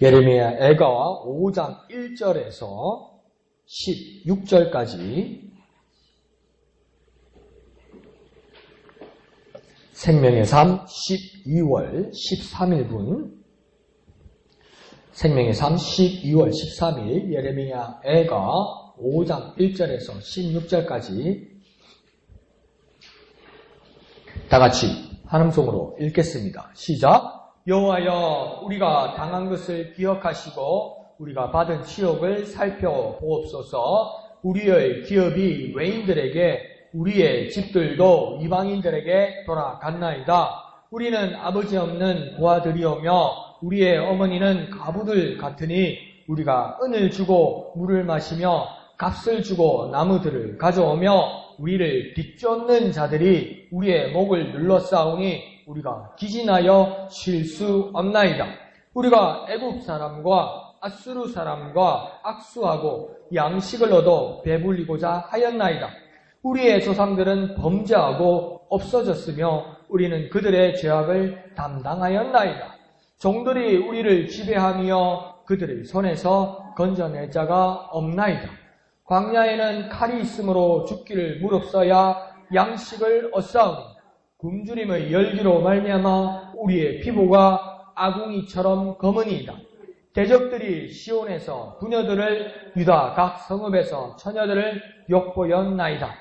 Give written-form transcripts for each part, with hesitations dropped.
예레미야 애가 5장 1절에서 16절까지 생명의 삶 12월 13일분 생명의 삶 12월 13일 예레미야 애가 5장 1절에서 16절까지 다같이 한음성으로 읽겠습니다. 시작. 여호와여, 우리가 당한 것을 기억하시고 우리가 받은 치욕을 살펴보옵소서. 우리의 기업이 외인들에게, 우리의 집들도 이방인들에게 돌아갔나이다. 우리는 아버지 없는 고아들이오며 우리의 어머니는 과부들 같으니 우리가 은을 주고 물을 마시며 값을 주고 나무들을 가져오며 우리를 비쫓는 자들이 우리의 목을 눌러싸우니 우리가 기진하여 쉴 수 없나이다. 우리가 애굽 사람과 아수르 사람과 악수하고 양식을 얻어 배불리고자 하였나이다. 우리의 조상들은 범죄하고 없어졌으며 우리는 그들의 죄악을 담당하였나이다. 종들이 우리를 지배하며 그들의 손에서 건져낼 자가 없나이다. 광야에는 칼이 있으므로 죽기를 무릅써야 양식을 얻사오니 굶주림의 열기로 말미암아 우리의 피부가 아궁이처럼 검으니이다. 대적들이 시온에서 부녀들을, 유다 각 성읍에서 처녀들을 욕보였나이다.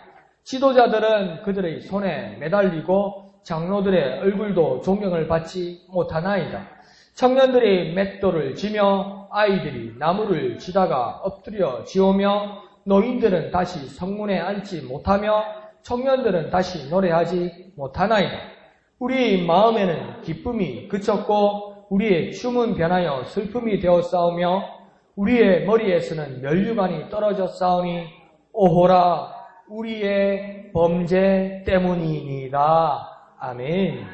지도자들은 그들의 손에 매달리고 장로들의 얼굴도 존경을 받지 못하나이다. 청년들이 맷돌을 지며 아이들이 나무를 지다가 엎드려 지오며 노인들은 다시 성문에 앉지 못하며 청년들은 다시 노래하지 못하나이다. 우리 마음에는 기쁨이 그쳤고 우리의 춤은 변하여 슬픔이 되어 싸우며 우리의 머리에서는 면류관이 떨어져 싸우니 오호라 우리의 범죄 때문이니이다. 아멘.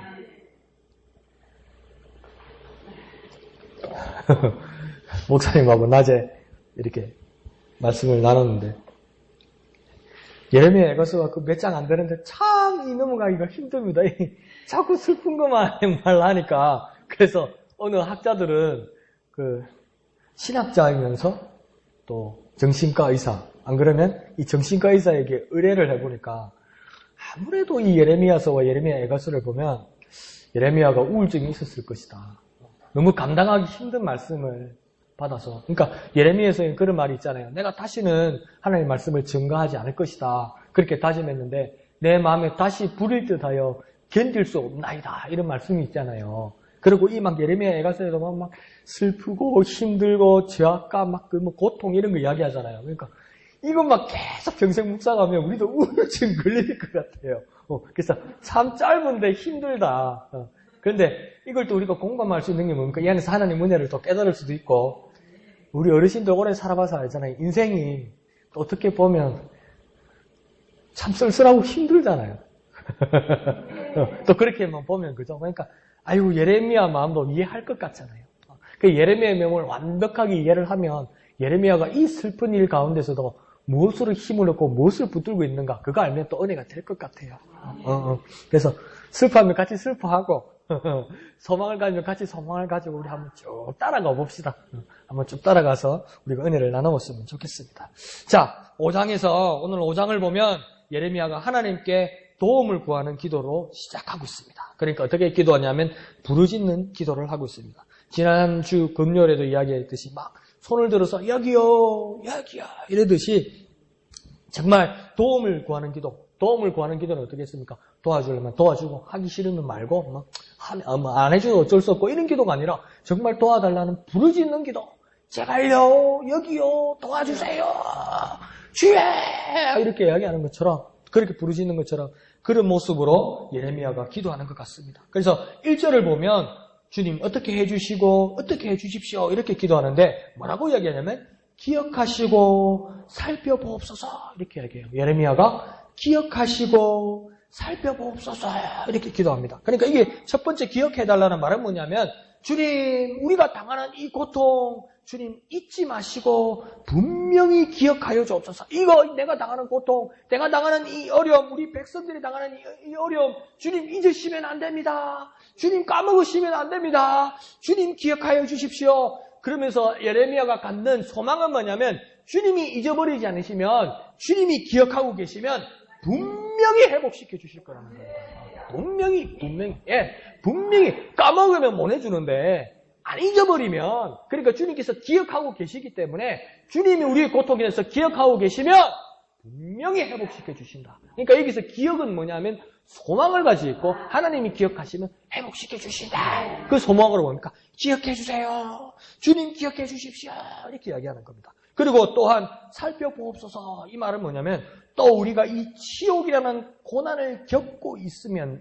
목사님하고 낮에 이렇게 말씀을 나눴는데 예레미야 애가서가 그 몇 장 안 되는데 참 이 넘어가기가 힘듭니다. 자꾸 슬픈 것만 말 하니까. 그래서 어느 학자들은 그 신학자이면서 또 정신과 의사, 안 그러면 이 정신과 의사에게 의뢰를 해보니까 아무래도 이 예레미야서와 예레미야 애가서를 보면 예레미야가 우울증이 있었을 것이다. 너무 감당하기 힘든 말씀을 받아서. 그러니까 예레미야서에 그런 말이 있잖아요. 내가 다시는 하나님의 말씀을 증거하지 않을 것이다. 그렇게 다짐했는데 내 마음에 다시 불일 듯하여 견딜 수 없나이다. 이런 말씀이 있잖아요. 그리고 이 막 예레미야 애가서에도 막 슬프고 힘들고 죄악과 막 그 뭐 고통 이런 거 이야기하잖아요. 그러니까 이건 막 계속 평생 묵상하면 우리도 우울증 걸릴 것 같아요. 그래서 참 짧은데 힘들다. 그런데 이걸 또 우리가 공감할 수 있는 게 뭡니까? 이 안에서 하나님 은혜를 또 깨달을 수도 있고, 우리 어르신들 오래 살아봐서 알잖아요. 인생이 또 어떻게 보면 참 쓸쓸하고 힘들잖아요. 또 그렇게만 보면 그죠? 그러니까 아이고 예레미야 마음도 이해할 것 같잖아요. 그 예레미야의 명을 완벽하게 이해를 하면 예레미야가 이 슬픈 일 가운데서도 무엇으로 힘을 얻고 무엇을 붙들고 있는가 그거 알면 또 은혜가 될 것 같아요. 그래서 슬퍼하면 같이 슬퍼하고 소망을 가지면 같이 소망을 가지고 우리 한번 쭉 따라가 봅시다. 한번 쭉 따라가서 우리가 은혜를 나눠봤으면 좋겠습니다. 자, 5장에서 오늘 5장을 보면 예레미야가 하나님께 도움을 구하는 기도로 시작하고 있습니다. 그러니까 어떻게 기도하냐면 부르짖는 기도를 하고 있습니다. 지난주 금요일에도 이야기했듯이 막 손을 들어서 여기요 여기요 이러듯이 정말 도움을 구하는 기도. 도움을 구하는 기도는 어떻게 했습니까? 도와주려면 도와주고 하기 싫으면 말고 막 안 해줘도 어쩔 수 없고 이런 기도가 아니라 정말 도와달라는 부르짖는 기도. 제발요 여기요 도와주세요 주여 이렇게 이야기하는 것처럼 그렇게 부르짖는 것처럼 그런 모습으로 예레미야가 기도하는 것 같습니다. 그래서 1절을 보면 주님 어떻게 해주시고 어떻게 해주십시오 이렇게 기도하는데 뭐라고 이야기하냐면 기억하시고 살펴보옵소서 이렇게 이야기해요. 예레미야가 기억하시고 살펴보옵소서 이렇게 기도합니다. 그러니까 이게 첫 번째 기억해달라는 말은 뭐냐면 주님 우리가 당하는 이 고통 주님 잊지 마시고 분명히 기억하여 주옵소서. 이거 내가 당하는 고통, 내가 당하는 이 어려움, 우리 백성들이 당하는 이 어려움, 주님 잊으시면 안 됩니다. 주님 까먹으시면 안 됩니다. 주님 기억하여 주십시오. 그러면서 예레미야가 갖는 소망은 뭐냐면 주님이 잊어버리지 않으시면, 주님이 기억하고 계시면 분명히 회복시켜 주실 거라는 거예요. 분명히 까먹으면 못 해주는데 안 잊어버리면, 그러니까 주님께서 기억하고 계시기 때문에 주님이 우리의 고통에 대해서 기억하고 계시면 분명히 회복시켜 주신다. 그러니까 여기서 기억은 뭐냐면 소망을 가지고 있고, 하나님이 기억하시면 회복시켜 주신다. 그 소망으로 뭡니까? 기억해 주세요. 주님 기억해 주십시오. 이렇게 이야기하는 겁니다. 그리고 또한 살펴보옵소서. 이 말은 뭐냐면 또 우리가 이 치욕이라는 고난을 겪고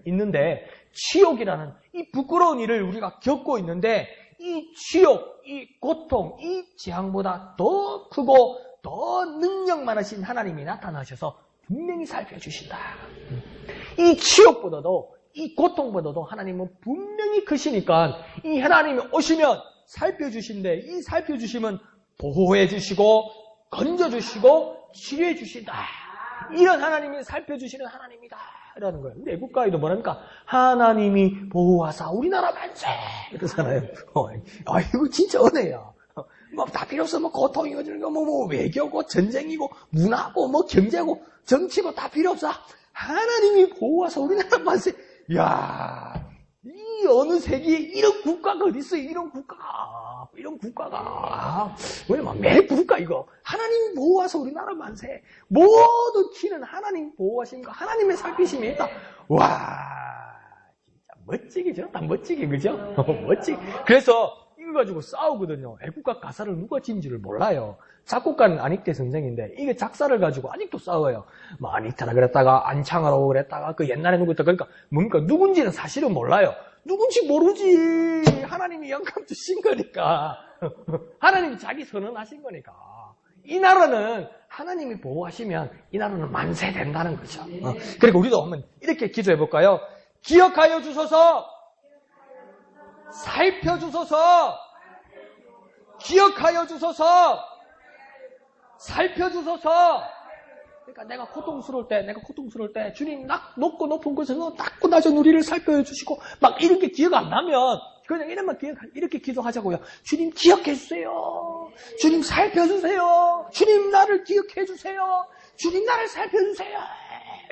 있는데, 치욕이라는 이 부끄러운 일을 우리가 겪고 있는데, 이 치욕, 이 고통, 이 재앙보다 더 크고 더 능력 많으신 하나님이 나타나셔서 분명히 살펴주신다. 이 치욕보다도, 이 고통보다도 하나님은 분명히 크시니까 이 하나님이 오시면 살펴주신데, 이 살펴주시면 보호해주시고 건져주시고 치료해주신다. 이런 하나님이 살펴주시는 하나님이다 라는 거예요. 우리 애국가에도 뭐랍니까? 하나님이 보호하사 우리나라 만세 이러잖아요. 이거 진짜 은혜야. 뭐 다 필요 없어. 뭐 고통이고 뭐 외교고 전쟁이고 문화고 뭐 경제고 정치고 다 필요 없어. 하나님이 보호하사 우리나라 만세. 이야, 이 어느 세기에 이런 국가가 어디 있어요? 이런 국가가. 왜냐면 매 국가 이거. 하나님 보호하사 우리나라 만세. 모든 키는 하나님 보호하심과 하나님의 살피심이 있다. 와, 진짜 멋지게 저렇다. 멋지게, 그죠? 멋지게. 그래서 이거 가지고 싸우거든요. 애국가 가사를 누가 지은지를 몰라요. 작곡가는 안익태 선생인데 이게 작사를 가지고 아직도 싸워요. 뭐 안익태라 그랬다가 안창하라고 그랬다가 그 옛날에 누구였다. 그러니까 뭡니까? 누군지는 사실은 몰라요. 누군지 모르지. 하나님이 영감 주신 거니까. 하나님이 자기 선언하신 거니까. 이 나라는 하나님이 보호하시면 이 나라는 만세된다는 거죠. 그리고 우리도 한번 이렇게 기도해 볼까요? 기억하여 주소서. 살펴주소서. 기억하여 주소서. 살펴주소서. 그러니까 내가 고통스러울 때 주님 높고 높은 곳에서 낮고 낮은 우리를 살펴주시고 막 이렇게 기억 안 나면 그냥 이렇게 기도하자고요. 주님 기억해 주세요. 주님 살펴주세요. 주님 나를 기억해 주세요. 주님 나를 살펴주세요.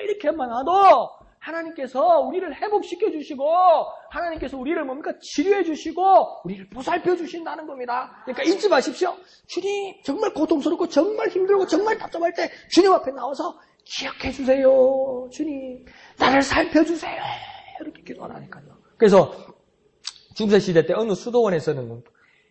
이렇게만 하도 하나님께서 우리를 회복시켜 주시고 하나님께서 우리를 뭡니까? 치료해 주시고 우리를 보살펴 주신다는 겁니다. 그러니까 잊지 마십시오. 주님 정말 고통스럽고 정말 힘들고 정말 답답할 때 주님 앞에 나와서 기억해 주세요. 주님 나를 살펴주세요. 이렇게 기도하라니까요. 그래서 중세시대 때 어느 수도원에서는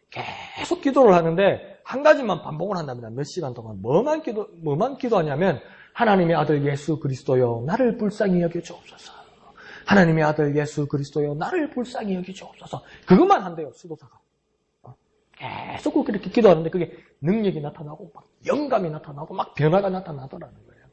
계속 기도를 하는데 한 가지만 반복을 한답니다. 몇 시간 동안 뭐만 기도하냐면 하나님의 아들 예수 그리스도여 나를 불쌍히 여겨 주옵소서. 하나님의 아들 예수 그리스도여 나를 불쌍히 여겨 주옵소서. 그것만 한대요, 수도사가. 계속 그렇게 기도하는데 그게 능력이 나타나고 막 영감이 나타나고 막 변화가 나타나더라는 거예요.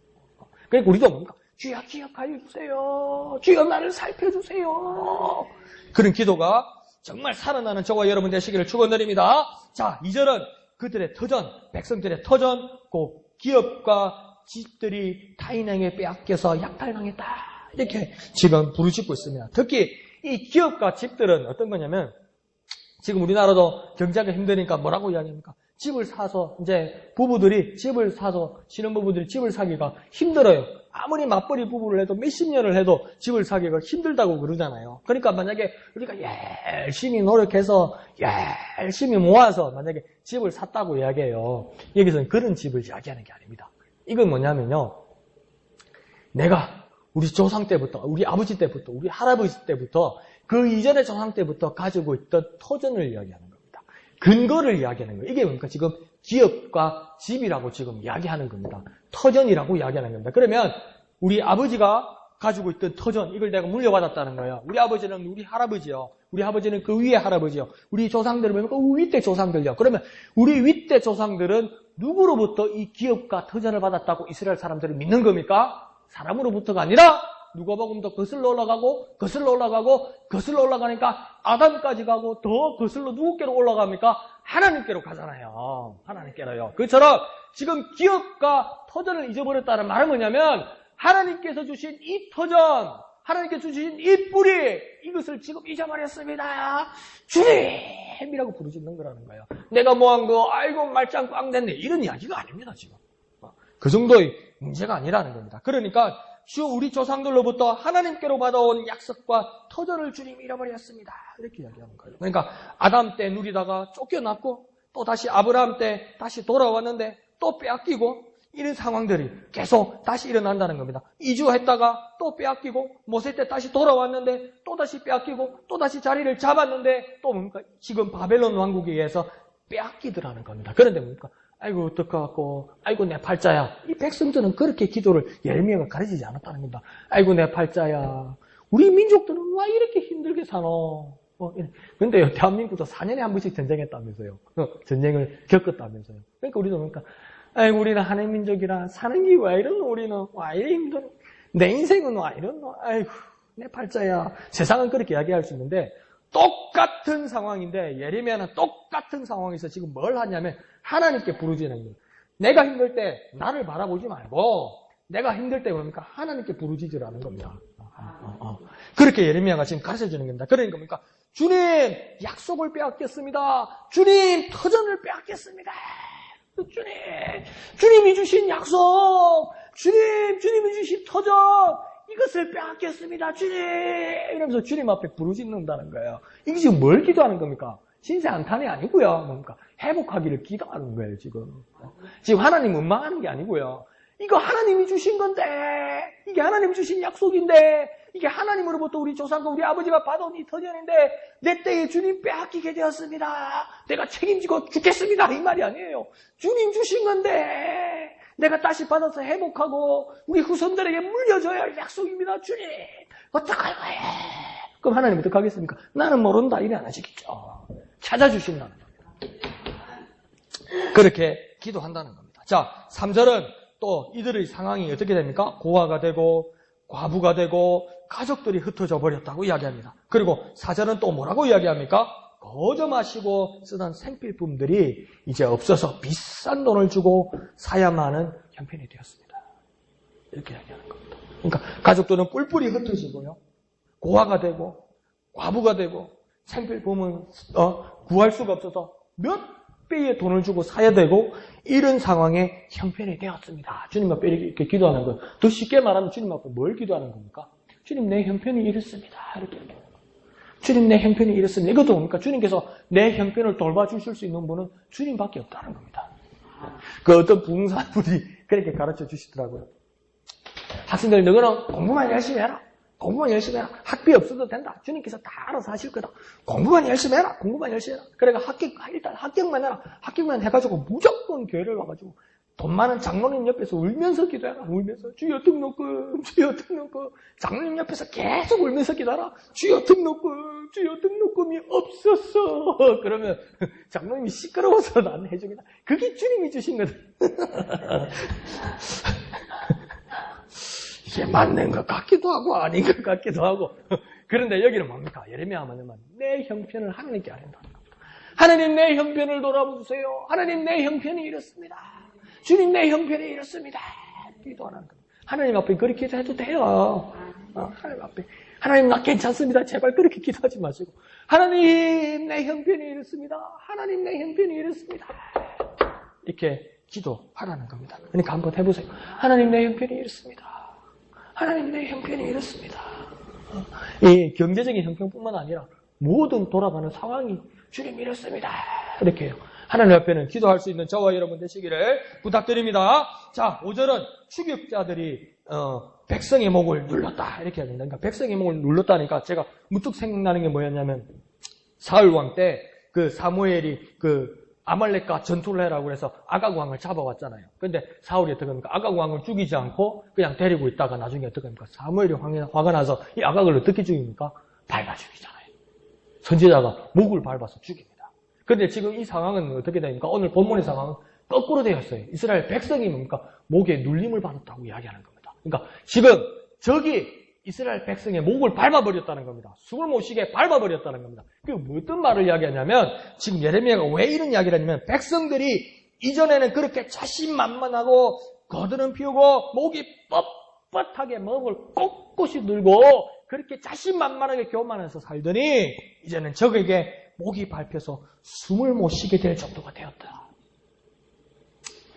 그러니까 우리도 뭡니까? 주여 기억하여 주세요. 주여 나를 살펴주세요. 그런 기도가 정말 살아나는 저와 여러분 되시기를 축원드립니다. 자, 2절은 그들의 터전, 백성들의 터전, 그 기업과 집들이 타인에게 빼앗겨서 약탈당했다. 이렇게 지금 부르짖고 있습니다. 특히 이 기업과 집들은 어떤 거냐면 지금 우리나라도 경제가 힘드니까 뭐라고 이야기합니까? 집을 사서 이제 부부들이 집을 사서 신혼부부들이 집을 사기가 힘들어요. 아무리 맞벌이 부부를 해도 몇십 년을 해도 집을 사기가 힘들다고 그러잖아요. 그러니까 만약에 우리가 열심히 노력해서 열심히 모아서 만약에 집을 샀다고 이야기해요. 여기서는 그런 집을 이야기하는 게 아닙니다. 이건 뭐냐면요. 내가 우리 조상 때부터, 우리 아버지 때부터, 우리 할아버지 때부터 그 이전의 조상 때부터 가지고 있던 터전을 이야기하는 겁니다. 근거를 이야기하는 거예요. 이게 뭡니까? 지금 기업과 집이라고 지금 이야기하는 겁니다. 터전이라고 이야기하는 겁니다. 그러면 우리 아버지가 가지고 있던 터전, 이걸 내가 물려받았다는 거예요. 우리 아버지는 우리 할아버지요. 우리 아버지는 그 위에 할아버지요. 우리 조상들은 뭡니까? 윗대 조상들요. 그러면 우리 윗대 조상들은 누구로부터 이 기업과 터전을 받았다고 이스라엘 사람들이 믿는 겁니까? 사람으로부터가 아니라 누가복음도 거슬러 올라가고 거슬러 올라가고 거슬러 올라가니까 아담까지 가고 더 거슬러 누구께로 올라갑니까? 하나님께로 가잖아요. 하나님께로요. 그처럼 지금 기업과 터전을 잊어버렸다는 말은 뭐냐면 하나님께서 주신 이 터전, 하나님께서 주신 이 뿌리, 이것을 지금 잊어버렸습니다. 주님이라고 부르짖는 거라는 거예요. 내가 뭐한 거, 아이고 말짱 꽝 됐네. 이런 이야기가 아닙니다, 지금. 그 정도의 문제가 아니라는 겁니다. 그러니까 우리 조상들로부터 하나님께로 받아온 약속과 터전을 주님이 잃어버렸습니다. 이렇게 이야기하는 거예요. 그러니까 아담 때 누리다가 쫓겨났고 또 다시 아브라함 때 다시 돌아왔는데 또 빼앗기고 이런 상황들이 계속 다시 일어난다는 겁니다. 이주했다가 또 빼앗기고 모세 때 다시 돌아왔는데 또 다시 빼앗기고 또 다시 자리를 잡았는데 또 뭡니까? 지금 바벨론 왕국에 의해서 빼앗기더라는 겁니다. 그런데 뭡니까? 아이고 어떡하고 아이고 내 팔자야. 이 백성들은 그렇게 기도를 예레미야가 가르치지 않았다는 겁니다. 아이고 내 팔자야. 우리 민족들은 왜 이렇게 힘들게 사노? 근데요, 대한민국도 4년에 한 번씩 전쟁했다면서요. 전쟁을 겪었다면서요. 그러니까 우리도 그러니까 아이고 우리는 하나님 민족이라 사는 게 왜 이러노? 우리는 왜 이래 힘들어? 내 인생은 왜 이러노? 아이고 내 팔자야. 세상은 그렇게 이야기할 수 있는데 똑같은 상황인데 예레미야는 똑같은 상황에서 지금 뭘 하냐면 하나님께 부르짖는 거예요. 내가 힘들 때 나를 바라보지 말고 내가 힘들 때 뭡니까? 하나님께 부르짖으라는 겁니다. 그렇게 예레미야가 지금 가르쳐주는 겁니다. 그러니까 뭡니까? 주님 약속을 빼앗겼습니다. 주님 터전을 빼앗겼습니다. 주님이 주신 약속, 주님이 주신 터전, 이것을 빼앗겼습니다. 주님! 이러면서 주님 앞에 부르짖는다는 거예요. 이게 지금 뭘 기도하는 겁니까? 신세 한탄이 아니고요. 뭡니까? 회복하기를 기도하는 거예요, 지금. 지금 하나님 원망하는 게 아니고요. 이거 하나님이 주신 건데, 이게 하나님 주신 약속인데, 이게 하나님으로부터 우리 조상과 우리 아버지가 받아온 이 터전인데, 내 때에 주님 빼앗기게 되었습니다. 내가 책임지고 죽겠습니다. 이 말이 아니에요. 주님 주신 건데, 내가 다시 받아서 회복하고, 우리 후손들에게 물려줘야 할 약속입니다. 주님, 어떡할 거예요? 그럼 하나님 어떡하겠습니까? 나는 모른다. 이래 안 하시겠죠. 찾아주신다는 겁니다. 그렇게 기도한다는 겁니다. 자, 3절은 또 이들의 상황이 어떻게 됩니까? 고아가 되고 과부가 되고 가족들이 흩어져 버렸다고 이야기합니다. 그리고 4절은 또 뭐라고 이야기합니까? 거저 마시고 쓰던 생필품들이 이제 없어서 비싼 돈을 주고 사야만 하는 형편이 되었습니다. 이렇게 이야기하는 겁니다. 그러니까 가족들은 뿔뿔이 흩어지고요. 고아가 되고 과부가 되고 생필품은 구할 수가 없어서 몇 배의 돈을 주고 사야 되고 이런 상황에 형편이 되었습니다. 주님 앞에 이렇게 기도하는 거예요. 더 쉽게 말하면 주님 앞에 뭘 기도하는 겁니까? 주님 내 형편이 이렇습니다. 이렇게 얘기하는 거예요. 주님 내 형편이 이렇습니다. 이것도 뭡니까? 주님께서 내 형편을 돌봐주실 수 있는 분은 주님밖에 없다는 겁니다. 그 어떤 부흥사분이 그렇게 가르쳐 주시더라고요. 학생들 너희는 공부만 열심히 해라. 공부만 열심히 해라. 학비 없어도 된다. 주님께서 다 알아서 하실 거다. 공부만 열심히 해라. 공부만 열심히 해라. 그러니까 일단 합격만 해라. 합격만 해가지고 무조건 교회를 와가지고 돈 많은 장로님 옆에서 울면서 기도해라. 울면서 주여 등록금, 주여 등록금. 장로님 옆에서 계속 울면서 기도하라. 주여 등록금, 주여 등록금이 없었어. 그러면 장로님이 시끄러워서 안 해주겠다. 그게 주님이 주신 거다. 이게 맞는 것 같기도 하고 아닌 것 같기도 하고. 그런데 여기는 뭡니까? 예레미야 하면 내 형편을 하나님께 아뢰는다. 하나님 내 형편을 돌아보세요. 하나님 내 형편이 이렇습니다. 주님 내 형편이 이렇습니다. 기도하는 겁니다. 하나님 앞에 그렇게 기도해도 돼요. 하나님 앞에 하나님 나 괜찮습니다. 제발 그렇게 기도하지 마시고 하나님 내 형편이 이렇습니다. 하나님 내 형편이 이렇습니다. 이렇게 기도하라는 겁니다. 그러니까 한번 해보세요. 하나님 내 형편이 이렇습니다. 하나님 내 형편이 이렇습니다. 이 경제적인 형편뿐만 아니라 모든 돌아가는 상황이 주님 이렇습니다. 이렇게 해요. 하나님 앞에는 기도할 수 있는 저와 여러분 되시기를 부탁드립니다. 자, 5절은 추격자들이 백성의 목을 눌렀다. 이렇게 합니다. 그러니까 백성의 목을 눌렀다니까 제가 문득 생각나는 게 뭐였냐면 사울 왕 때 그 사무엘이 그 아말렉과 전투를 해라고 해서 아각 왕을 잡아왔잖아요. 그런데 사울이 어떻게 합니까? 아각 왕을 죽이지 않고 그냥 데리고 있다가 나중에 어떻게 합니까? 사무엘이 화가 나서 이 아각을 어떻게 죽입니까? 밟아 죽이잖아요. 선지자가 목을 밟아서 죽입니다. 그런데 지금 이 상황은 어떻게 됩니까? 오늘 본문의 상황은 거꾸로 되었어요. 이스라엘 백성이 뭡니까? 목에 눌림을 받았다고 이야기하는 겁니다. 그러니까 지금 적이 이스라엘 백성의 목을 밟아버렸다는 겁니다. 숨을 못 쉬게 밟아버렸다는 겁니다. 그게 어떤 말을 이야기하냐면 지금 예레미야가 왜 이런 이야기를 하냐면 백성들이 이전에는 그렇게 자신만만하고 거드름 피우고 목이 뻣뻣하게 목을 꼿꼿이 들고 그렇게 자신만만하게 교만해서 살더니 이제는 적에게 목이 밟혀서 숨을 못 쉬게 될 정도가 되었다.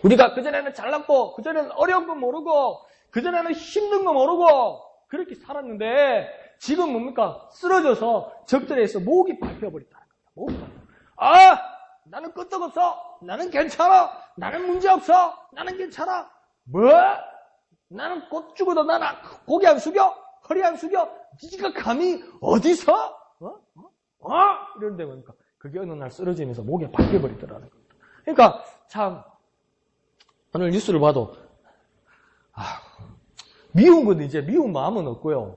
우리가 그전에는 잘났고 그전에는 어려운 거 모르고 그전에는 힘든 거 모르고 그렇게 살았는데 지금 뭡니까? 쓰러져서 적들에서 목이 밟혀버렸다는 겁니다. 목이 밟혀. 나는 끄떡없어. 나는 괜찮아. 나는 문제없어. 나는 괜찮아. 뭐? 나는 곧 죽어도 나는 고개 안 숙여? 허리 안 숙여? 네가 감히 어디서? 이런데 보니까 그게 어느 날 쓰러지면서 목에 밟혀버리더라는 겁니다. 그러니까 참 오늘 뉴스를 봐도 미운 건 이제 미운 마음은 없고요.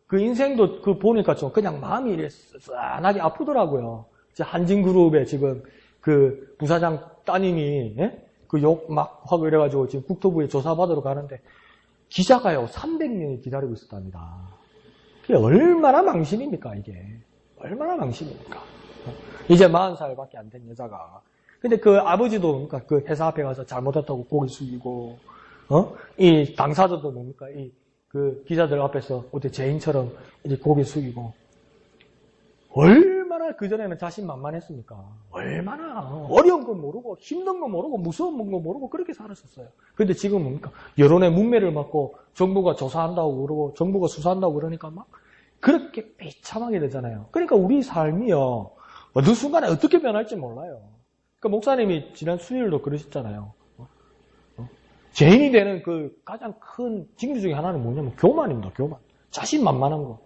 그 인생도 그 보니까 좀 그냥 마음이 이래 짠하게 아프더라고요. 한진그룹에 지금 그 부사장 따님이 그 욕 막 하고 이래가지고 지금 국토부에 조사받으러 가는데 기자가요 300명이 기다리고 있었답니다. 그게 얼마나 망신입니까 이게? 얼마나 망신입니까? 이제 40살밖에 안 된 여자가. 근데 그 아버지도 뭡니까? 그 회사 앞에 가서 잘못했다고 고개 숙이고, 이 당사자도 뭡니까? 그 기자들 앞에서 어때 죄인처럼 이렇게 고개 숙이고. 얼마나 그전에는 자신만만했습니까? 얼마나 어려운 건 모르고, 힘든 건 모르고, 무서운 건 모르고 그렇게 살았었어요. 근데 지금 뭡니까? 여론의 문매를 맞고 정부가 조사한다고 그러고, 정부가 수사한다고 그러니까 막 그렇게 비참하게 되잖아요. 그러니까 우리 삶이요. 어느 순간에 어떻게 변할지 몰라요. 그러니까 목사님이 지난 수요일도 그러셨잖아요. 죄인이 되는 그 가장 큰 징조 중에 하나는 뭐냐면 교만입니다. 교만. 자신만만한 거.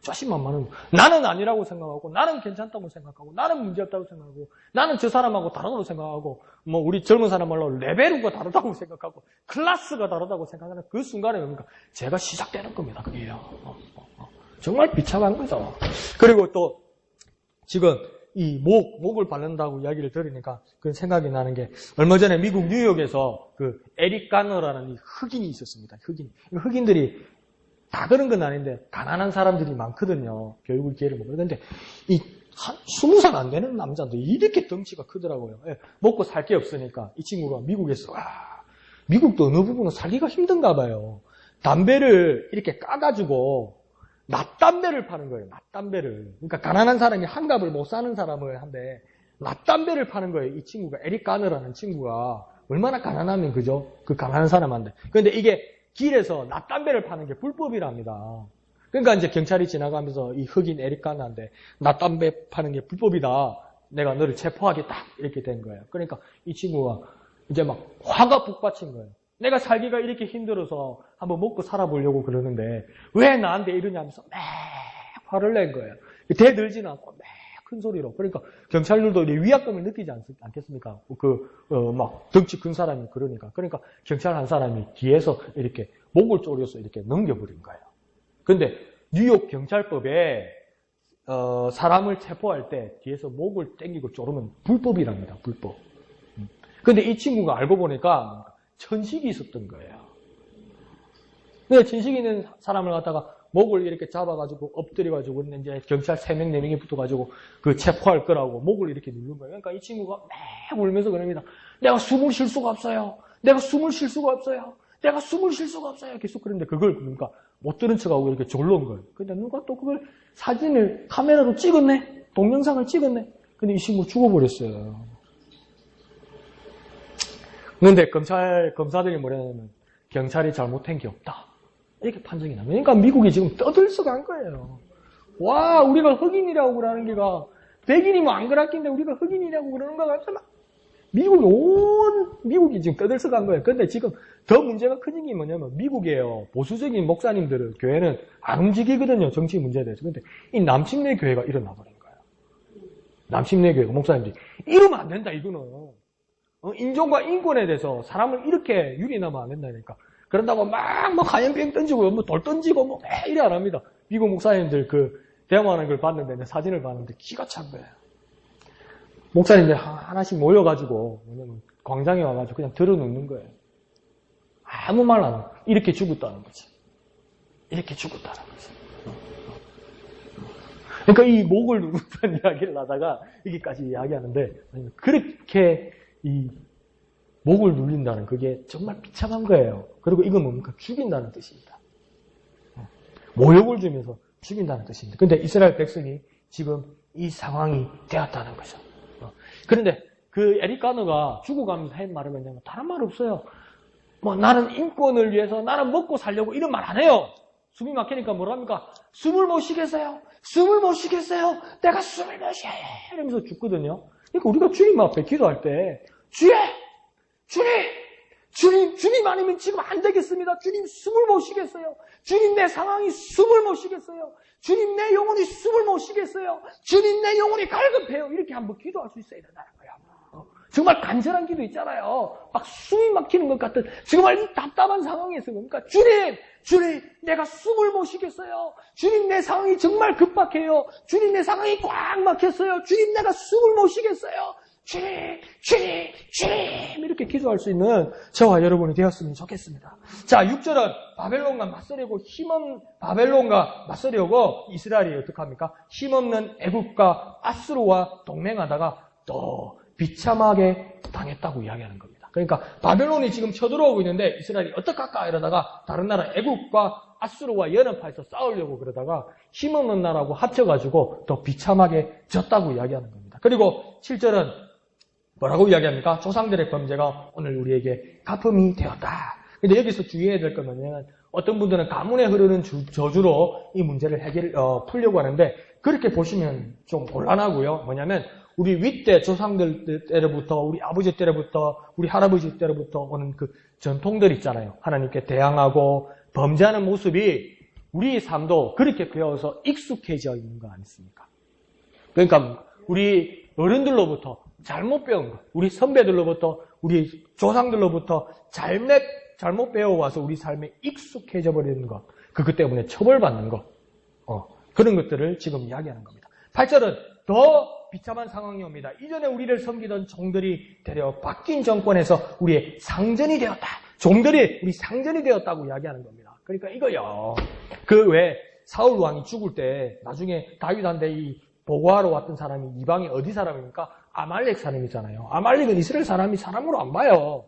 자신만만한 거. 나는 아니라고 생각하고 나는 괜찮다고 생각하고 나는 문제없다고 생각하고 나는 저 사람하고 다르다고 생각하고 뭐 우리 젊은 사람 말로 레벨가 다르다고 생각하고 클래스가 다르다고 생각하는 그 순간에 뭡니까? 제가 시작되는 겁니다. 그게요. 정말 비참한 거죠. 그리고 또 지금 이 목을 바른다고 이야기를 들으니까 그 생각이 나는 게 얼마 전에 미국 뉴욕에서 그 에릭 가너라는 이 흑인이 있었습니다. 흑인들이 다 그런 건 아닌데 가난한 사람들이 많거든요. 교육을 기회를 못 그런데 이 한 20살 안 되는 남자인데 이렇게 덩치가 크더라고요. 먹고 살 게 없으니까 이 친구가 미국에서 미국도 어느 부분은 살기가 힘든가 봐요. 담배를 이렇게 까가지고 납담배를 파는 거예요. 납담배를. 그러니까 가난한 사람이 한갑을 못 사는 사람을 한데 납담배를 파는 거예요. 이 친구가 에릭 가너라는 친구가 얼마나 가난하면 그죠? 그 가난한 사람한테. 그런데 이게 길에서 납담배를 파는 게 불법이랍니다. 그러니까 이제 경찰이 지나가면서 이 흑인 에릭 가너한테 납담배 파는 게 불법이다. 내가 너를 체포하겠다. 이렇게 된 거예요. 그러니까 이 친구가 이제 막 화가 북받친 거예요. 내가 살기가 이렇게 힘들어서 한번 먹고 살아보려고 그러는데 왜 나한테 이러냐면서 막 화를 낸 거예요. 대들지는 않고 막 큰 소리로. 그러니까 경찰들도 위압감을 느끼지 않겠습니까? 막 덩치 큰 사람이 그러니까. 그러니까 경찰 한 사람이 뒤에서 이렇게 목을 조려서 이렇게 넘겨버린 거예요. 근데 뉴욕 경찰법에 사람을 체포할 때 뒤에서 목을 당기고 조르면 불법이랍니다. 불법. 근데 이 친구가 알고 보니까 천식이 있었던 거예요. 근데 천식이 있는 사람을 갖다가 목을 이렇게 잡아가지고 엎드려가지고 이제 경찰 3명, 4명이 붙어가지고 그 체포할 거라고 목을 이렇게 누른 거예요. 그러니까 이 친구가 막 울면서 그럽니다. 내가 숨을 쉴 수가 없어요. 내가 숨을 쉴 수가 없어요. 내가 숨을 쉴 수가 없어요. 계속 그랬는데 그걸 그러니까 못 들은 척하고 이렇게 졸러온 거예요. 근데 누가 또 그걸 사진을 카메라로 찍었네? 동영상을 찍었네? 근데 이 친구 죽어버렸어요. 그런데 검사들이 뭐냐면 경찰이 잘못한 게 없다. 이렇게 판정이 나요. 그러니까 미국이 지금 떠들썩한 거예요. 와, 우리가 흑인이라고 그러는 게가 백인이면 안 그랬긴데 우리가 흑인이라고 그러는 거가 미국이 지금 떠들썩한 거예요. 그런데 지금 더 문제가 큰 게 뭐냐면 미국에요. 보수적인 목사님들은 교회는 안 움직이거든요. 정치 문제에 대해서. 근데 이 남침내 교회가 일어나 버린 거예요. 남침내 교회가 목사님들이 이러면 안 된다 이거는. 인종과 인권에 대해서 사람을 이렇게 유린하면 안 된다니까. 그런다고 막 하얀병 던지고 돌 던지고 이래 안 합니다. 미국 목사님들 그 대화하는 걸 봤는데 사진을 봤는데 기가 찬 거예요. 목사님들 하나씩 모여가지고 광장에 와가지고 그냥 들어놓는 거예요. 아무 말 안 하고 이렇게 죽었다는 거지. 이렇게 죽었다는 거죠. 그러니까 이 목을 누른다는 이야기를 하다가 여기까지 이야기하는데 그렇게 이 목을 누린다는 그게 정말 비참한 거예요. 그리고 이건 뭡니까? 죽인다는 뜻입니다. 모욕을 주면서 죽인다는 뜻입니다. 근데 이스라엘 백성이 지금 이 상황이 되었다는 거죠. 그런데 그 에릭 가너가 죽어가면서 한 말은 뭐냐면 다른 말 없어요. 뭐 나는 인권을 위해서 나는 먹고 살려고 이런 말 안 해요. 숨이 막히니까 뭐랍니까? 숨을 못 쉬겠어요. 숨을 못 쉬겠어요. 내가 숨을 못 쉬어요. 이러면서 죽거든요. 그러니까 우리가 주님 앞에 기도할 때 주님 아니면 지금 안 되겠습니다. 주님 숨을 못 쉬겠어요. 주님 내 상황이 숨을 못 쉬겠어요. 주님 내 영혼이 숨을 못 쉬겠어요. 주님 내 영혼이 갈급해요. 이렇게 한번 기도할 수 있어야 된다는 거야. 정말 간절한 기도 있잖아요. 막 숨이 막히는 것 같은 정말 이 답답한 상황에서 그러니까 주님 내가 숨을 못 쉬겠어요. 주님 내 상황이 정말 급박해요. 주님 내 상황이 꽉 막혔어요. 주님 내가 숨을 못 쉬겠어요. 주님 이렇게 기도할 수 있는 저와 여러분이 되었으면 좋겠습니다. 자, 6절은 바벨론과 맞서려고 바벨론과 맞서려고 이스라엘이 어떻게 합니까? 힘없는 애굽과 아수르와 동맹하다가 또 비참하게 당했다고 이야기하는 겁니다. 그러니까 바벨론이 지금 쳐들어오고 있는데 이스라엘이 어떡할까 이러다가 다른 나라 애굽과 아수르와 연합해서 싸우려고 그러다가 힘없는 나라하고 합쳐가지고 더 비참하게 졌다고 이야기하는 겁니다. 그리고 7절은 뭐라고 이야기합니까? 조상들의 범죄가 오늘 우리에게 갚음이 되었다. 근데 여기서 주의해야 될 건 뭐냐면 어떤 분들은 가문에 흐르는 저주로 이 문제를 풀려고 하는데 그렇게 보시면 좀 곤란하고요. 뭐냐면 우리 윗대 조상들 때로부터 우리 아버지 때로부터 우리 할아버지 때로부터 오는 그 전통들 있잖아요. 하나님께 대항하고 범죄하는 모습이 우리 삶도 그렇게 배워서 익숙해져 있는 거 아니습니까? 그러니까 우리 어른들로부터 잘못 배운 것, 우리 선배들로부터, 우리 조상들로부터 잘못 배워와서 우리 삶에 익숙해져 버리는 것, 그것 때문에 처벌받는 것, 그런 것들을 지금 이야기하는 겁니다. 8절은 더 비참한 상황이 옵니다. 이전에 우리를 섬기던 종들이 되려 바뀐 정권에서 우리의 상전이 되었다. 종들이 우리 상전이 되었다고 이야기하는 겁니다. 그러니까 이거요. 그 왜 사울 왕이 죽을 때 나중에 다윗한테 이 보고하러 왔던 사람이 이방이 어디 사람입니까? 아말렉 사람이잖아요. 아말렉은 이스라엘 사람이 사람으로 안 봐요.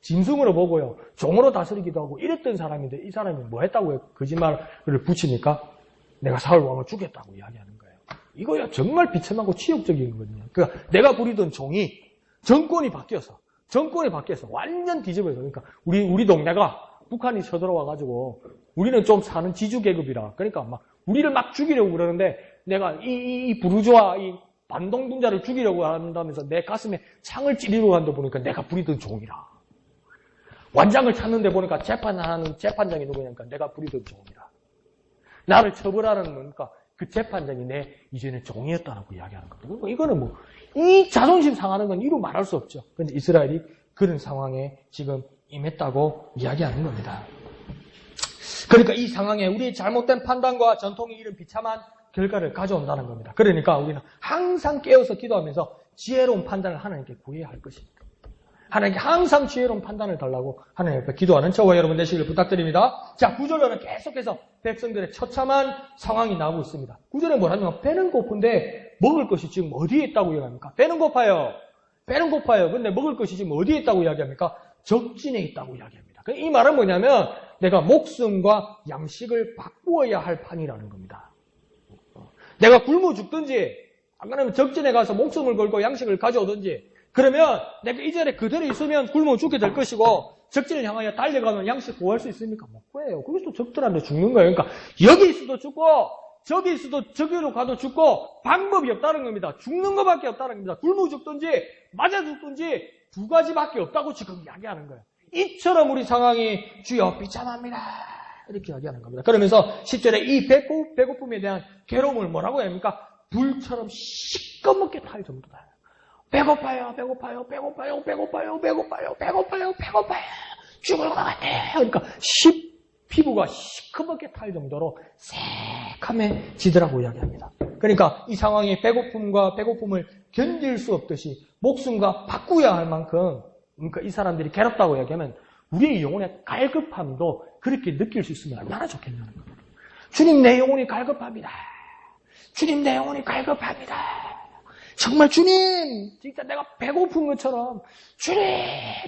짐승으로 보고요. 종으로 다스리기도 하고 이랬던 사람인데 이 사람이 뭐 했다고요? 거짓말을 붙이니까 내가 사울 왕을 죽였다고 이야기하는 거예요. 이거야 정말 비참하고 치욕적인 거거든요. 그러니까 내가 부리던 종이 정권이 바뀌어서 완전 뒤집어서 그러니까 우리 동네가 북한이 쳐들어와가지고 우리는 좀 사는 지주계급이라 그러니까 막 우리를 막 죽이려고 그러는데 내가 이 부르주아 이 반동분자를 죽이려고 한다면서 내 가슴에 창을 찌르려고 한다 보니까 내가 부리던 종이라. 완장을 찾는데 보니까 재판하는 재판장이 누구냐니까 내가 부리던 종이라. 나를 처벌하는 거니까 그 재판장이 내 이전에 종이었다라고 이야기하는 겁니다. 이거는 뭐 이 자존심 상하는 건 이루 말할 수 없죠. 그런데 이스라엘이 그런 상황에 지금 임했다고 이야기하는 겁니다. 그러니까 이 상황에 우리의 잘못된 판단과 전통이 이런 비참한 결과를 가져온다는 겁니다. 그러니까 우리는 항상 깨어서 기도하면서 지혜로운 판단을 하나님께 구해야 할 것입니다. 하나님께 항상 지혜로운 판단을 달라고 하나님 앞에 기도하는 저와 여러분 되시기를 부탁드립니다. 자, 9절로는 계속해서 백성들의 처참한 상황이 나오고 있습니다. 9절에 뭐라면 배는 고픈데 먹을 것이 지금 어디에 있다고 이야기합니까? 배는 고파요. 근데 먹을 것이 지금 어디에 있다고 이야기합니까? 적진에 있다고 이야기합니다. 이 말은 뭐냐면 내가 목숨과 양식을 바꾸어야 할 판이라는 겁니다. 내가 굶어 죽든지 안 그러면 적진에 가서 목숨을 걸고 양식을 가져오든지 그러면 내가 이 자리에 그대로 있으면 굶어 죽게 될 것이고 적진을 향하여 달려가면 양식 구할 수 있습니까? 못 구해요. 거기서 또 적들한테 죽는 거예요. 그러니까 여기 있어도 죽고 저기 있어도 저기로 가도 죽고 방법이 없다는 겁니다. 죽는 것밖에 없다는 겁니다. 굶어 죽든지 맞아 죽든지 두 가지밖에 없다고 지금 이야기하는 거예요. 이처럼 우리 상황이 주여 비참합니다. 이렇게 이야기하는 겁니다. 그러면서 10절에 이 배고픔에 대한 괴로움을 뭐라고 해야 합니까? 불처럼 시꺼멓게 탈 정도다. 배고파요. 죽을 것 같아요. 그러니까 피부가 시커멓게 탈 정도로 새카매지더라고 이야기합니다. 그러니까 이 상황이 배고픔을 견딜 수 없듯이 목숨과 바꾸어야 할 만큼 그러니까 이 사람들이 괴롭다고 이야기하면 우리의 영혼의 갈급함도 그렇게 느낄 수 있으면 얼마나 좋겠냐는 겁니다. 주님 내 영혼이 갈급합니다. 주님 내 영혼이 갈급합니다. 정말 주님, 진짜 내가 배고픈 것처럼, 주님,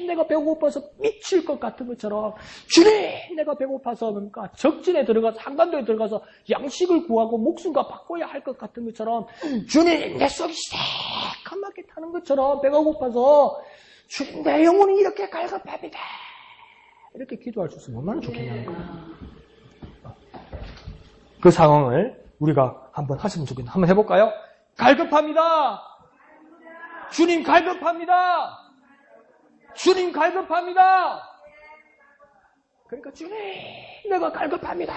내가 배고파서 미칠 것 같은 것처럼, 주님, 내가 배고파서 그러니까 적진에 들어가서, 한간도에 들어가서 양식을 구하고 목숨과 바꿔야 할 것 같은 것처럼, 주님, 내 속이 새까맣게 타는 것처럼 배가 고파서, 주님, 내 영혼이 이렇게 갈급합니다. 이렇게 기도할 수 있으면 얼마나 좋겠냐는 거예요. 그 상황을 우리가 한번 하시면 좋겠네요. 한번 해볼까요? 갈급합니다. 주님 갈급합니다. 주님 갈급합니다. 그러니까 주님 내가 갈급합니다.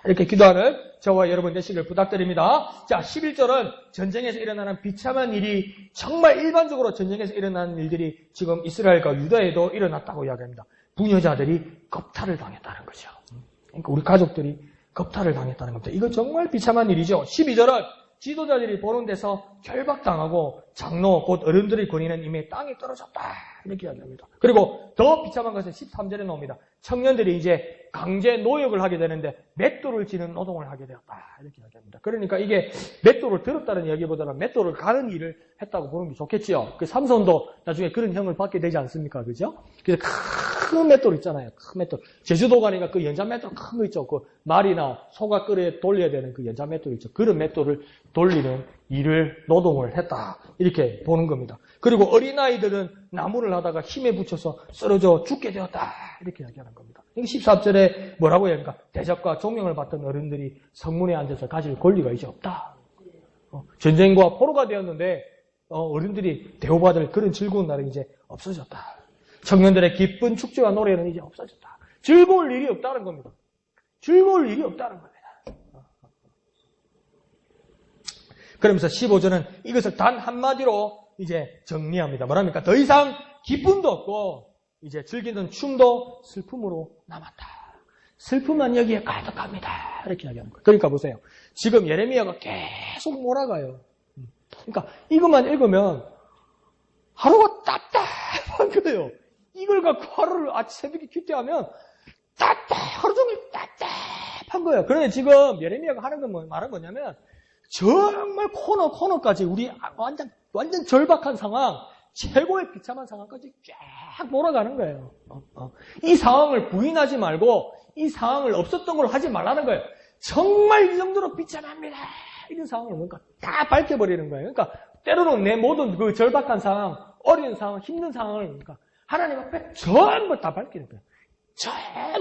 이렇게 기도하는 저와 여러분 되시길 부탁드립니다. 자, 11절은 전쟁에서 일어나는 비참한 일이 정말 일반적으로 전쟁에서 일어나는 일들이 지금 이스라엘과 유다에도 일어났다고 이야기합니다. 부녀자들이 겁탈을 당했다는 거죠. 그러니까 우리 가족들이 겁탈을 당했다는 겁니다. 이거 정말 비참한 일이죠. 12절은 지도자들이 보는 데서 결박당하고 장로 곧 어른들이 거니는 임에 땅이 떨어졌다 이렇게 이야기합니다. 그리고 더 비참한 것은 13절에 나옵니다. 청년들이 이제 강제 노역을 하게 되는데 맷돌을 지는 노동을 하게 되었다 이렇게 이야기합니다. 그러니까 이게 맷돌을 들었다는 이야기보다는 맷돌을 가는 일을 했다고 보는 게 좋겠지요. 그 삼손도 나중에 그런 형을 받게 되지 않습니까? 그죠? 그래서 큰 맷돌 있잖아요. 큰 맷돌. 제주도 가니까 그 연자 맷돌 큰 거 있죠. 그 말이나 소가 끓여 돌려야 되는 그 연자 맷돌 있죠. 그런 맷돌을 돌리는 일을 노동을 했다 이렇게 보는 겁니다. 그리고 어린아이들은 나무를 하다가 힘에 부쳐서 쓰러져 죽게 되었다 이렇게 이야기하는 겁니다. 13절에 뭐라고 해야 합니까? 대접과 존경을 받던 어른들이 성문에 앉아서 가질 권리가 이제 없다. 전쟁과 포로가 되었는데 어른들이 대우받을 그런 즐거운 날은 이제 없어졌다. 청년들의 기쁜 축제와 노래는 이제 없어졌다. 즐거울 일이 없다는 겁니다. 즐거울 일이 없다는 겁니다. 그러면서 15절은 이것을 단 한마디로 이제 정리합니다. 뭐랍니까? 더 이상 기쁨도 없고 이제 즐기는 춤도 슬픔으로 남았다. 슬픔만 여기에 가득합니다. 이렇게 이야기하는 거예요. 그러니까 보세요. 지금 예레미야가 계속 몰아가요. 그러니까 이것만 읽으면 하루가 답답한 거예요. 이걸 갖고 하루를 아침 새벽에 큐티하면 하루 종일 답답한 거예요. 그런데 지금 예레미야가 하는 건 말은 뭐냐면 정말 코너까지 우리 완전 절박한 상황, 최고의 비참한 상황까지 쫙 몰아가는 거예요. 이 상황을 부인하지 말고 이 상황을 없었던 걸 하지 말라는 거예요. 정말 이 정도로 비참합니다. 이런 상황을 뭔가 다 밝혀버리는 거예요. 그러니까 때로는 내 모든 그 절박한 상황, 어려운 상황, 힘든 상황을 그러니까 하나님 앞에 전부 다 밝히는 거예요. 저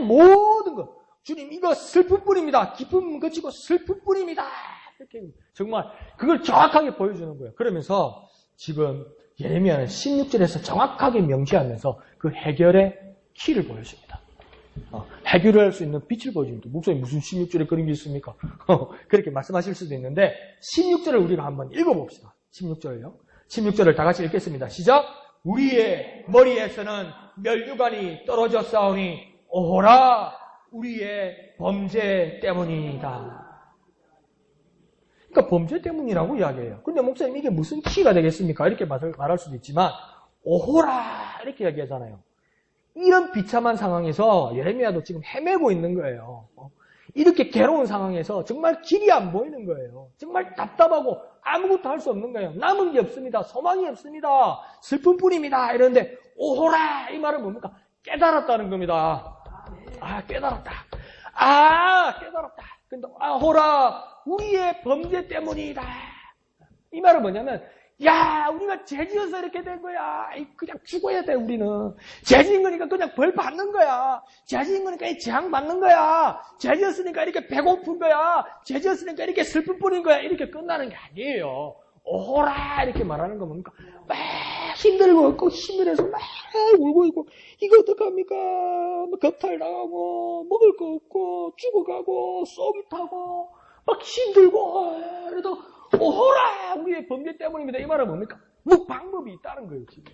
모든 것. 주님 이거 슬픔뿐입니다. 기쁨 그치고 슬픔뿐입니다. 이렇게 정말 그걸 정확하게 보여주는 거예요. 그러면서 지금 예레미야는 16절에서 정확하게 명시하면서 그 해결의 키를 보여줍니다. 해결할 수 있는 빛을 보여줍니다. 목사님 무슨 16절에 그런 게 있습니까? 그렇게 말씀하실 수도 있는데 16절을 우리가 한번 읽어봅시다. 16절을요. 16절을 다 같이 읽겠습니다. 시작! 우리의 머리에서는 멸류관이 떨어졌사오니 오호라 우리의 범죄 때문이다. 그러니까 범죄 때문이라고 이야기해요. 근데 목사님 이게 무슨 키가 되겠습니까? 이렇게 말할 수도 있지만 오호라 이렇게 이야기하잖아요. 이런 비참한 상황에서 예레미야도 지금 헤매고 있는 거예요. 이렇게 괴로운 상황에서 정말 길이 안 보이는 거예요. 정말 답답하고 아무것도 할 수 없는 거예요. 남은 게 없습니다. 소망이 없습니다. 슬픔뿐입니다. 이러는데 오호라 이 말은 뭡니까? 깨달았다는 겁니다. 깨달았다. 깨달았다. 근데 호라 우리의 범죄 때문이다. 이 말은 뭐냐면 우리가 죄지어서 이렇게 된 거야. 그냥 죽어야 돼 우리는. 죄지은 거니까 그냥 벌 받는 거야. 죄지은 거니까 재앙 받는 거야. 죄지었으니까 이렇게 배고픈 거야. 죄지었으니까 이렇게 슬픔 뿌린 거야. 이렇게 끝나는 게 아니에요. 오호라 이렇게 말하는 거 뭡니까? 막 힘들고 있고 힘들어서 막 울고 있고 이거 어떡합니까? 겁탈 당하고 먹을 거 없고 죽어가고 쏘기 타고 막 힘들고 그래도 오호라 우리의 범죄 때문입니다. 이 말은 뭡니까? 뭐 방법이 있다는 거예요. 지금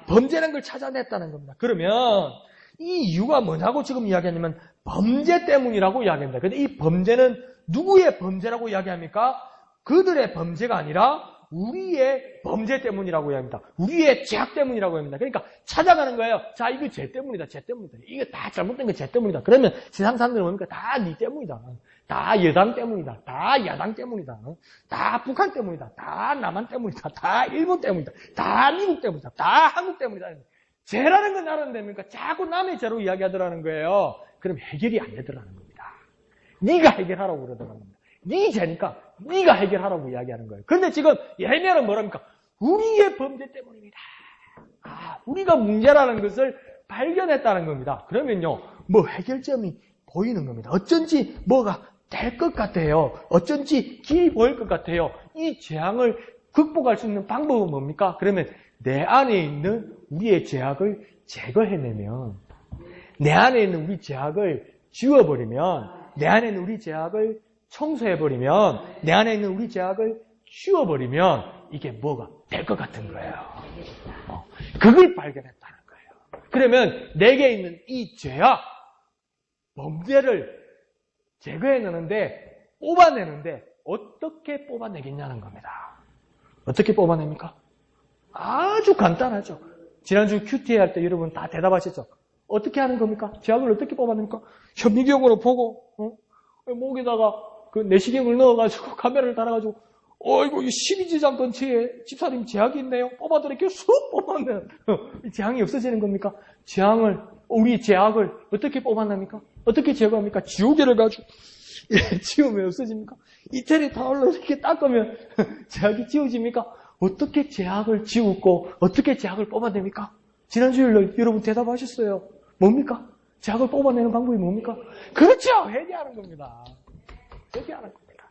범죄라는 걸 찾아냈다는 겁니다. 그러면 이 이유가 뭐냐고 지금 이야기하냐면 범죄 때문이라고 이야기합니다. 근데 이 범죄는 누구의 범죄라고 이야기합니까? 그들의 범죄가 아니라 우리의 범죄 때문이라고 합니다. 우리의 죄악 때문이라고 합니다. 그러니까 찾아가는 거예요. 자, 이거 죄 때문이다. 죄 때문이다. 이거 다 잘못된 거 죄 때문이다. 그러면 세상 사람들은 뭡니까? 다 네 때문이다. 다 여당 때문이다. 다 야당 때문이다. 다 북한 때문이다. 다 남한 때문이다. 다 일본 때문이다. 다 미국 때문이다. 다 한국 때문이다. 죄라는 건 나는 됩니까? 자꾸 남의 죄로 이야기하더라는 거예요. 그럼 해결이 안 되더라는 겁니다. 네가 해결하라고 그러더라는 겁니다. 네 죄니까 네가 해결하라고 이야기하는 거예요. 그런데 지금 예레미야는 뭐랍니까? 우리의 범죄 때문입니다. 우리가 문제라는 것을 발견했다는 겁니다. 그러면요, 뭐 해결점이 보이는 겁니다. 어쩐지 뭐가 될 것 같아요. 어쩐지 길이 보일 것 같아요. 이 재앙을 극복할 수 있는 방법은 뭡니까? 그러면 내 안에 있는 우리의 죄악을 제거해내면, 내 안에 있는 우리 죄악을 지워버리면, 내 안에 있는 우리 죄악을 청소해버리면, 내 안에 있는 우리 죄악을 치워버리면 이게 뭐가 될 것 같은 거예요. 그걸 발견했다는 거예요. 그러면 내게 있는 이 죄악, 범죄를 제거해내는데, 뽑아내는데 어떻게 뽑아내겠냐는 겁니다. 어떻게 뽑아냅니까? 아주 간단하죠. 지난주 QTA 할 때 여러분 다 대답하셨죠? 어떻게 하는 겁니까? 죄악을 어떻게 뽑아냅니까? 현미경으로 보고 목에다가 그 내시경을 넣어가지고 카메라를 달아가지고 이거 12지장 근처에 집사님 죄악이 있네요. 뽑아드릴게요. 쑥 뽑아내면 재앙이 없어지는 겁니까? 우리 죄악을 어떻게 뽑아냅니까? 어떻게 제거합니까? 지우개를 가지고 지우면 없어집니까? 이태리 타올로 이렇게 닦으면 죄악이 지워집니까? 어떻게 죄악을 지우고 어떻게 죄악을 뽑아냅니까? 지난주에 여러분 대답하셨어요. 뭡니까? 죄악을 뽑아내는 방법이 뭡니까? 그렇죠! 회개하는 겁니다. 회개하는 겁니다.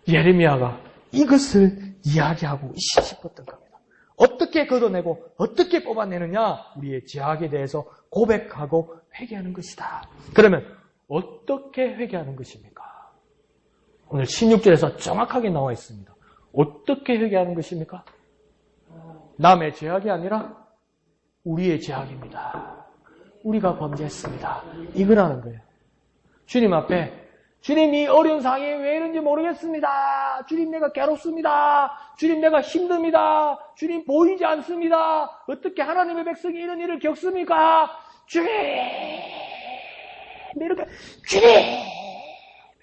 예레미야가 이것을 이야기하고 싶었던 겁니다. 어떻게 걷어내고 어떻게 뽑아내느냐? 우리의 죄악에 대해서 고백하고 회개하는 것이다. 그러면 어떻게 회개하는 것입니까? 오늘 16절에서 정확하게 나와 있습니다. 어떻게 회개하는 것입니까? 남의 죄악이 아니라 우리의 죄악입니다. 우리가 범죄했습니다. 이거라는 거예요. 주님 앞에 주님 이 어려운 상황이 왜 이런지 모르겠습니다. 주님 내가 괴롭습니다. 주님 내가 힘듭니다. 주님 보이지 않습니다. 어떻게 하나님의 백성이 이런 일을 겪습니까? 주님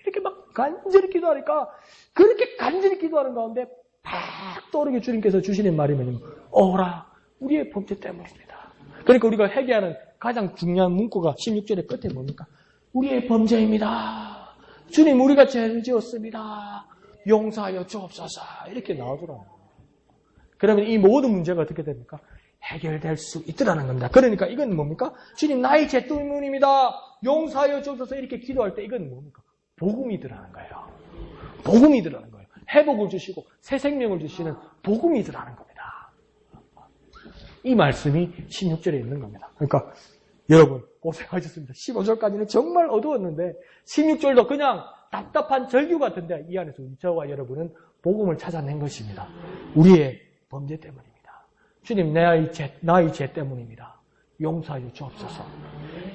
이렇게 막 간절히 기도하니까 그렇게 간절히 기도하는 가운데 팍 떠오르게 주님께서 주시는 말이 뭐냐면 오라 우리의 범죄 때문입니다. 그러니까 우리가 회개하는 가장 중요한 문구가 16절의 끝에 뭡니까? 우리의 범죄입니다. 주님 우리가 죄를 지었습니다. 용서하여 주옵소서 이렇게 나오더라고요. 그러면 이 모든 문제가 어떻게 됩니까? 해결될 수 있더라는 겁니다. 그러니까 이건 뭡니까? 주님 나의 죄 때문입니다. 용서하여 주옵소서 이렇게 기도할 때 이건 뭡니까? 복음이 들어가는 거예요. 복음이 들어가는 거예요. 회복을 주시고 새 생명을 주시는 복음이 들어가는 겁니다. 이 말씀이 16절에 있는 겁니다. 그러니까 여러분 고생하셨습니다. 15절까지는 정말 어두웠는데 16절도 그냥 답답한 절규 같은데 이 안에서 저와 여러분은 복음을 찾아낸 것입니다. 우리의 범죄 때문입니다. 주님 나의 죄 때문입니다. 용서하여 주옵소서.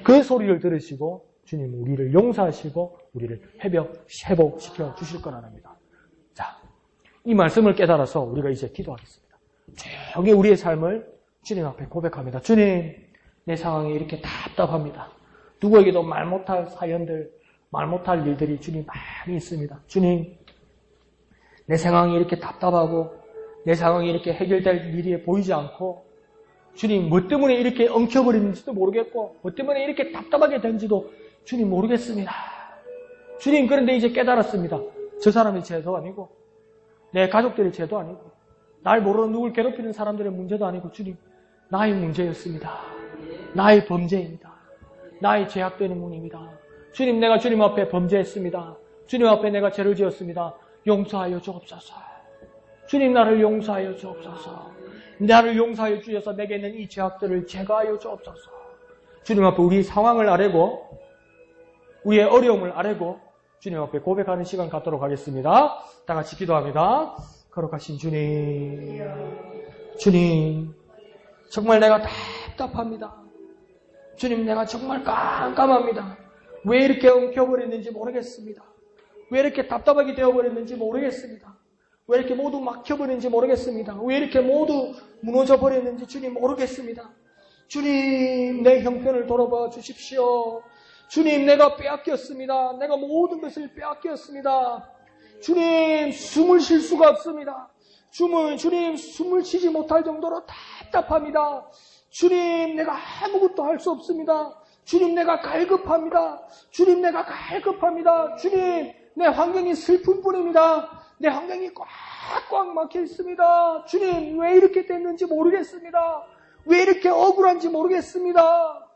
그 소리를 들으시고 주님 우리를 용서하시고 우리를 회복시켜 주실 거랍니다. 자, 이 말씀을 깨달아서 우리가 이제 기도하겠습니다. 조용히 우리의 삶을 주님 앞에 고백합니다. 주님, 내 상황이 이렇게 답답합니다. 누구에게도 말 못할 사연들, 말 못할 일들이 주님 많이 있습니다. 주님, 내 상황이 이렇게 답답하고 내 상황이 이렇게 해결될 일이 보이지 않고 주님, 뭐 때문에 이렇게 엉켜버리는지도 모르겠고 뭐 때문에 이렇게 답답하게 된지도 주님 모르겠습니다. 주님, 그런데 이제 깨달았습니다. 저 사람의 죄도 아니고 내 가족들의 죄도 아니고 날 모르는 누굴 괴롭히는 사람들의 문제도 아니고 주님, 나의 문제였습니다. 나의 범죄입니다. 나의 죄악 때문입니다. 주님, 내가 주님 앞에 범죄했습니다. 주님 앞에 내가 죄를 지었습니다. 용서하여 주옵소서. 주님, 나를 용서하여 주옵소서. 나를 용서하여 주셔서 내게 있는 이 죄악들을 제거하여 주옵소서. 주님 앞에 우리 상황을 아뢰고 우리의 어려움을 아뢰고 주님 앞에 고백하는 시간 갖도록 하겠습니다. 다 같이 기도합니다. 거룩하신 주님, 주님, 정말 내가 답답합니다. 주님, 내가 정말 깜깜합니다. 왜 이렇게 엉켜버렸는지 모르겠습니다. 왜 이렇게 답답하게 되어버렸는지 모르겠습니다. 왜 이렇게 모두 막혀버리는지 모르겠습니다. 왜 이렇게 모두 무너져 버렸는지 주님 모르겠습니다. 주님, 내 형편을 돌아봐 주십시오. 주님, 내가 빼앗겼습니다. 내가 모든 것을 빼앗겼습니다. 주님, 숨을 쉴 수가 없습니다. 주님, 숨을 쉬지 못할 정도로 답답합니다. 주님, 내가 아무것도 할 수 없습니다. 주님, 내가 갈급합니다. 주님, 내가 갈급합니다. 주님, 내 환경이 슬픈 뿐입니다. 내 환경이 꽉꽉 막혀 있습니다. 주님, 왜 이렇게 됐는지 모르겠습니다. 왜 이렇게 억울한지 모르겠습니다.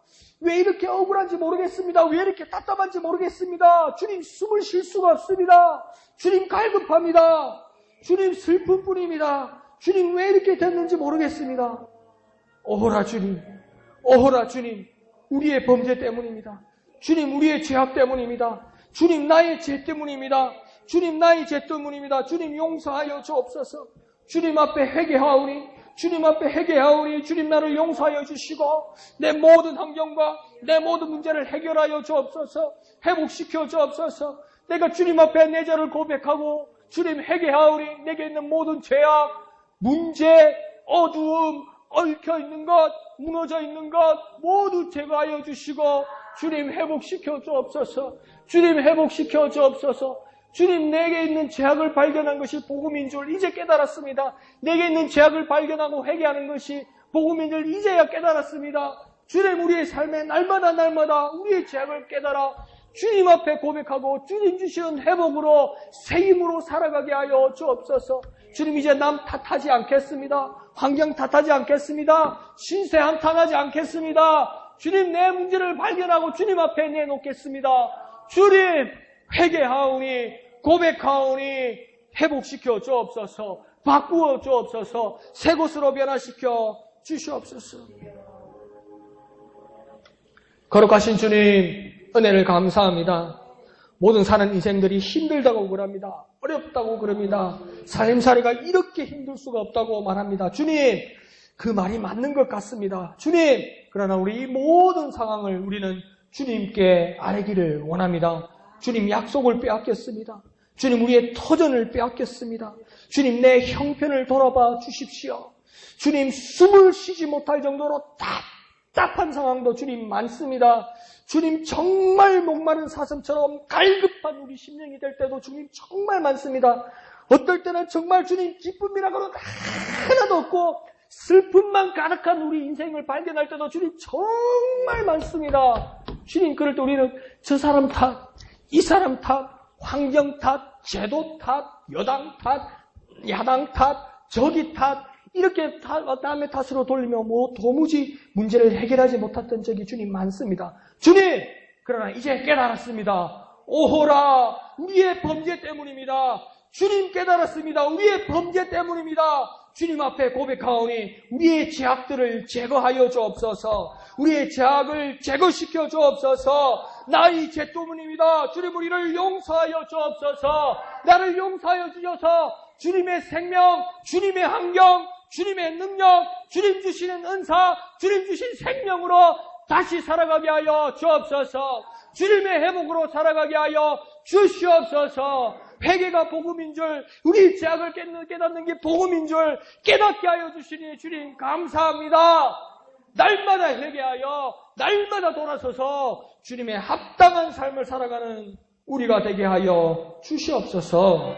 왜 이렇게 억울한지 모르겠습니다. 왜 이렇게 답답한지 모르겠습니다. 주님, 숨을 쉴 수가 없습니다. 주님, 갈급합니다. 주님, 슬픈 뿐입니다. 주님, 왜 이렇게 됐는지 모르겠습니다. 오호라 주님, 오호라 주님, 우리의 범죄 때문입니다. 주님, 우리의 죄악 때문입니다. 주님, 나의 죄 때문입니다. 주님, 나의 죄 때문입니다. 주님, 용서하여 주옵소서. 주님 앞에 회개하오니, 주님 앞에 회개하오니, 주님 나를 용서하여 주시고 내 모든 환경과 내 모든 문제를 해결하여 주옵소서. 회복시켜 주옵소서. 내가 주님 앞에 내 죄를 고백하고 주님 회개하오니 내게 있는 모든 죄악, 문제, 어두움, 얽혀있는 것, 무너져 있는 것 모두 제거하여 주시고 주님 회복시켜 주옵소서. 주님 회복시켜 주옵소서. 주님, 내게 있는 죄악을 발견한 것이 복음인 줄 이제 깨달았습니다. 내게 있는 죄악을 발견하고 회개하는 것이 복음인 줄 이제야 깨달았습니다. 주님, 우리의 삶에 날마다 우리의 죄악을 깨달아 주님 앞에 고백하고 주님 주시는 회복으로 새 힘으로 살아가게 하여 주옵소서. 주님, 이제 남 탓하지 않겠습니다. 환경 탓하지 않겠습니다. 신세 한탄하지 않겠습니다. 주님, 내 문제를 발견하고 주님 앞에 내놓겠습니다. 주님, 회개하오니 고백하오니 회복시켜 주옵소서. 바꾸어 주옵소서. 새 곳으로 변화시켜 주시옵소서. 거룩하신 주님, 은혜를 감사합니다. 모든 사는 인생들이 힘들다고 그럽니다. 어렵다고 그럽니다. 삶살이가 이렇게 힘들 수가 없다고 말합니다. 주님, 그 말이 맞는 것 같습니다. 주님, 그러나 우리 이 모든 상황을 우리는 주님께 아뢰기를 원합니다. 주님, 약속을 빼앗겼습니다. 주님, 우리의 터전을 빼앗겼습니다. 주님, 내 형편을 돌아봐 주십시오. 주님, 숨을 쉬지 못할 정도로 답답한 상황도 주님 많습니다. 주님, 정말 목마른 사슴처럼 갈급한 우리 심령이 될 때도 주님 정말 많습니다. 어떨 때는 정말 주님 기쁨이라고는 하나도 없고 슬픔만 가득한 우리 인생을 발견할 때도 주님 정말 많습니다. 주님, 그럴 때 우리는 저 사람 탓, 이 사람 탓, 환경 탓, 제도 탓, 여당 탓, 야당 탓, 저기 탓, 이렇게 남의 탓으로 돌리며 도무지 문제를 해결하지 못했던 적이 주님 많습니다. 주님, 그러나 이제 깨달았습니다. 오호라, 우리의 범죄 때문입니다. 주님, 깨달았습니다. 우리의 범죄 때문입니다. 주님 앞에 고백하오니 우리의 죄악들을 제거하여 주옵소서. 우리의 죄악을 제거시켜 주옵소서. 나의 죄 때문입니다. 주님, 우리를 용서하여 주옵소서. 나를 용서하여 주셔서 주님의 생명, 주님의 환경, 주님의 능력, 주님 주시는 은사, 주님 주신 생명으로 다시 살아가게 하여 주옵소서. 주님의 회복으로 살아가게 하여 주시옵소서. 회개가 복음인 줄, 우리 죄악을 깨닫는 게 복음인 줄 깨닫게 하여 주시니 주님 감사합니다. 날마다 회개하여 날마다 돌아서서 주님의 합당한 삶을 살아가는 우리가 되게 하여 주시옵소서.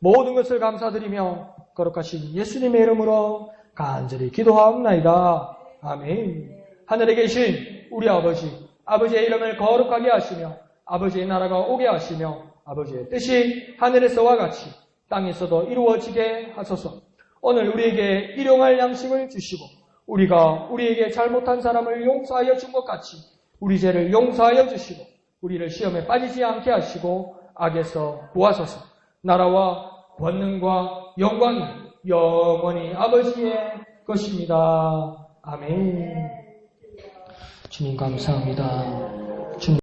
모든 것을 감사드리며 거룩하신 예수님의 이름으로 간절히 기도하옵나이다. 아멘. 하늘에 계신 우리 아버지, 아버지의 이름을 거룩하게 하시며 아버지의 나라가 오게 하시며 아버지의 뜻이 하늘에서와 같이 땅에서도 이루어지게 하소서. 오늘 우리에게 일용할 양식을 주시고 우리가 우리에게 잘못한 사람을 용서하여 준 것 같이 우리 죄를 용서하여 주시고 우리를 시험에 빠지지 않게 하시고 악에서 구하소서. 나라와 권능과 영광이 영원히 아버지의 것입니다. 아멘. 주님 감사합니다.